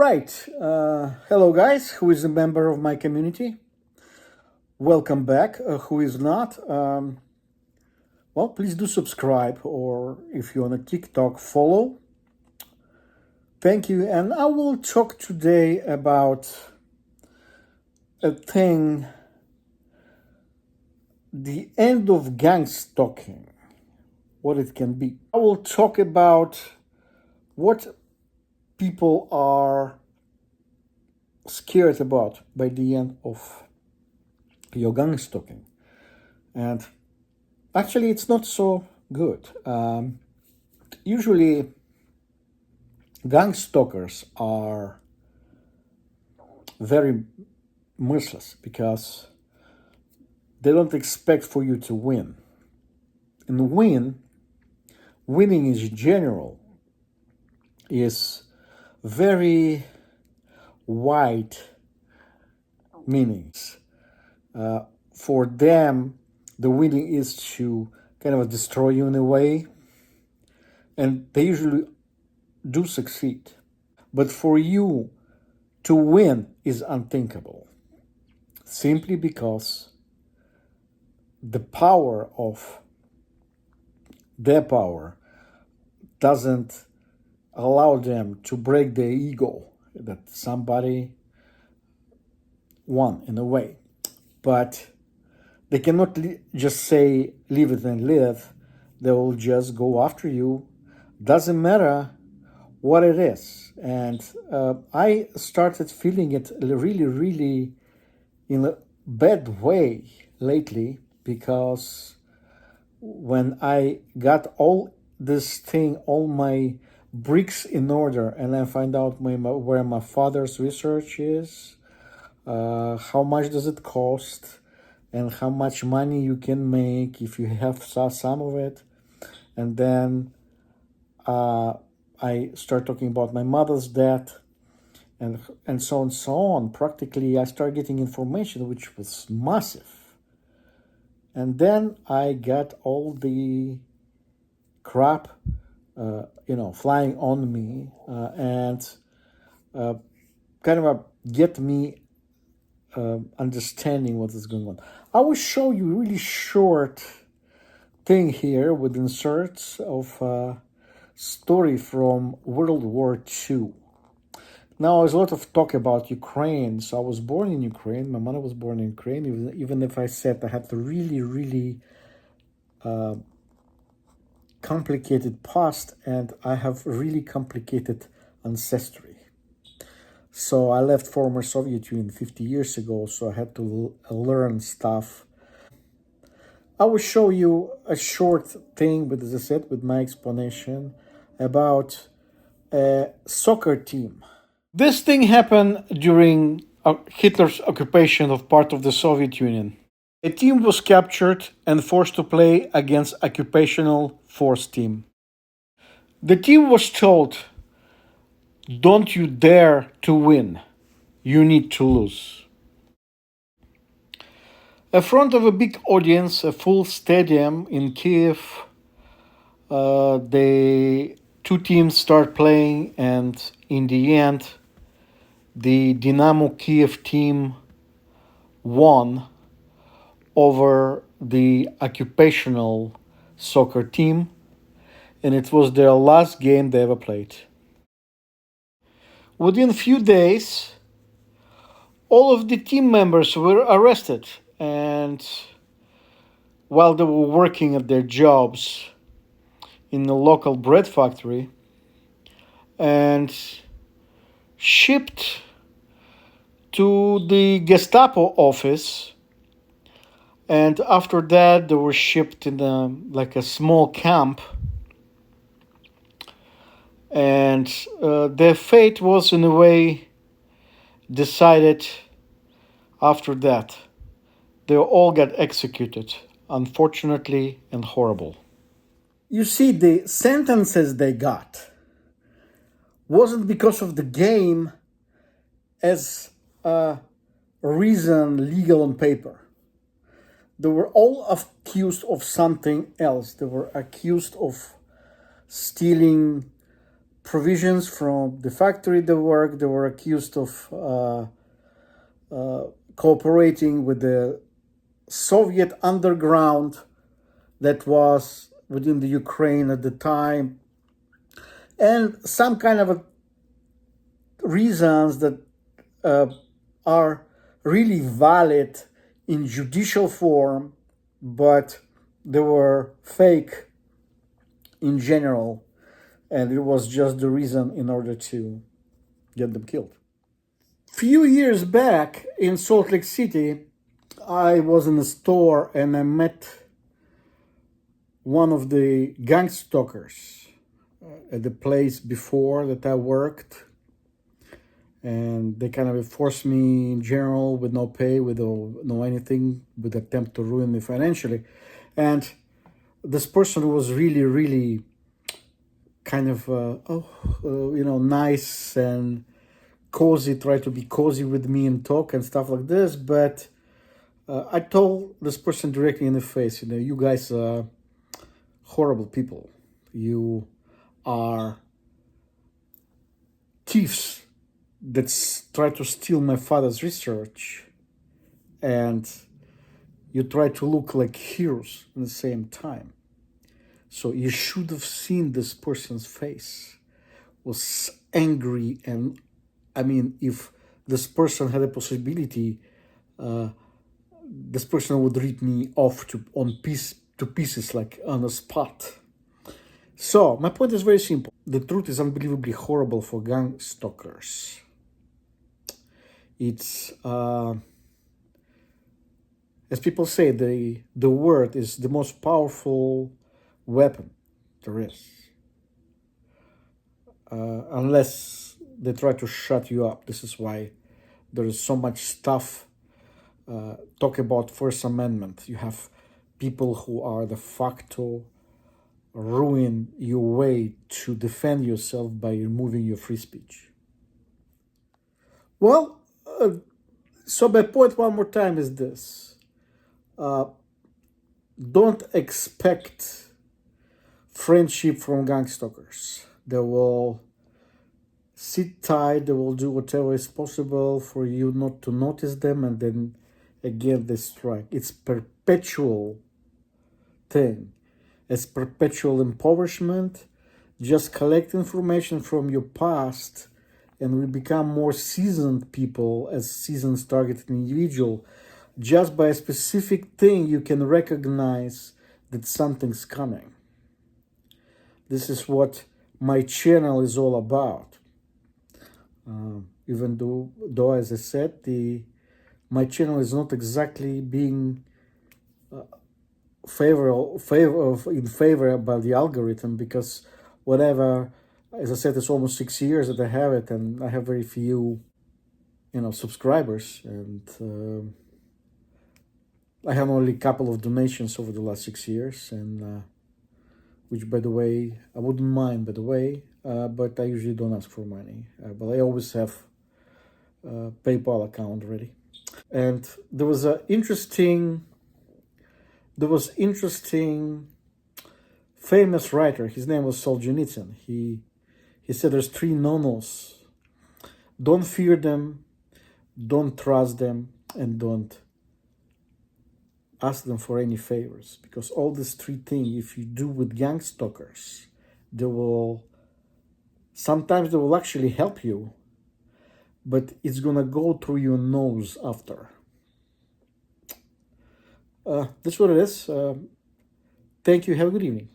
Right. Hello, guys. Who is a member of my community? Welcome back. Who is not? Well, please do subscribe, or if you're on a TikTok, follow. Thank you. And I will talk today about a thing, the end of gangstalking, what it can be. I will talk about what people are scared about by the end of your gangstalking. And actually, it's not so good. Usually, gang stalkers are very merciless because they don't expect for you to win. And winning in general is very wide meanings. For them, the winning is to kind of destroy you in a way, and they usually do succeed. But for you to win is unthinkable, simply because the power of their power doesn't allow them to break their ego that somebody won in a way. But they cannot just say, leave it and live. They will just go after you. Doesn't matter what it is. And I started feeling it really in a bad way lately, because when I got all my bricks in order, and I find out where my father's research is, how much does it cost, and how much money you can make if you have some of it. And then I start talking about my mother's death, and so on and so on. Practically, I start getting information which was massive. And then I got all the crap, flying on me, and kind of get me understanding what is going on. I will show you a really short thing here with inserts of story from World War II. Now, there's a lot of talk about Ukraine. So I was born in Ukraine. My mother was born in Ukraine. Even if I said I had a really complicated past, and I have really complicated ancestry. So I left former Soviet Union 50 years ago, so I had to learn stuff. I will show you a short thing, but as I said, with my explanation about a soccer team. This thing happened during Hitler's occupation of part of the Soviet Union. A team was captured and forced to play against occupational force team. The team was told, don't you dare to win, you need to lose. In front of a big audience, a full stadium in Kiev, the two teams start playing, and in the end, the Dynamo Kiev team won over the occupational soccer team, and it was their last game they ever played. Within a few days, all of the team members were arrested, and while they were working at their jobs in the local bread factory, and shipped to the Gestapo office. And after that, they were shipped in a small camp. And their fate was, in a way, decided after that. They all got executed, unfortunately and horrible. You see, the sentences they got wasn't because of the game as a reason legal on paper. They were all accused of something else. They were accused of stealing provisions from the factory they work. They were accused of cooperating with the Soviet underground that was within the Ukraine at the time, and some kind of reasons that uh, are really valid in judicial form, but they were fake in general, and it was just the reason in order to get them killed. Few years back in Salt Lake City, I was in a store and I met one of the gangstalkers at the place before that I worked, and they kind of forced me in general with no pay, with no anything, with attempt to ruin me financially. And this person was really, really kind of nice and cozy, tried to be cozy with me and talk and stuff like this. But I told this person directly in the face, you guys are horrible people. You are thieves that try to steal my father's research, and you try to look like heroes at the same time. So you should have seen this person's face. It was angry, and I mean, if this person had a possibility, this person would rip me off to pieces, like on the spot. So my point is very simple. The truth is unbelievably horrible for gang stalkers. It's as people say, the word is the most powerful weapon there is. Unless they try to shut you up. This is why there is so much stuff talk about First Amendment. You have people who are de facto ruin your way to defend yourself by removing your free speech. Well, so my point one more time is this. Don't expect friendship from gangstalkers. They will sit tight, they will do whatever is possible for you not to notice them, and then again they strike. It's perpetual thing. It's perpetual impoverishment. Just collect information from your past and we become more seasoned people as seasoned targeted individual. Just by a specific thing you can recognize that something's coming. This is what my channel is all about. Even though, as I said, my channel is not exactly being in favor by the algorithm, because whatever, as I said, it's almost 6 years that I have it, and I have very few, subscribers, and I have only a couple of donations over the last 6 years, and which, by the way, I wouldn't mind, by the way, but I usually don't ask for money. But I always have a PayPal account ready. And there was interesting famous writer. His name was Solzhenitsyn. He said there's 3 no-nos. Don't fear them, don't trust them, and don't ask them for any favors. Because all these 3 things, if you do with gang stalkers, sometimes they will actually help you, but it's gonna go through your nose after. That's what it is. Thank you. Have a good evening.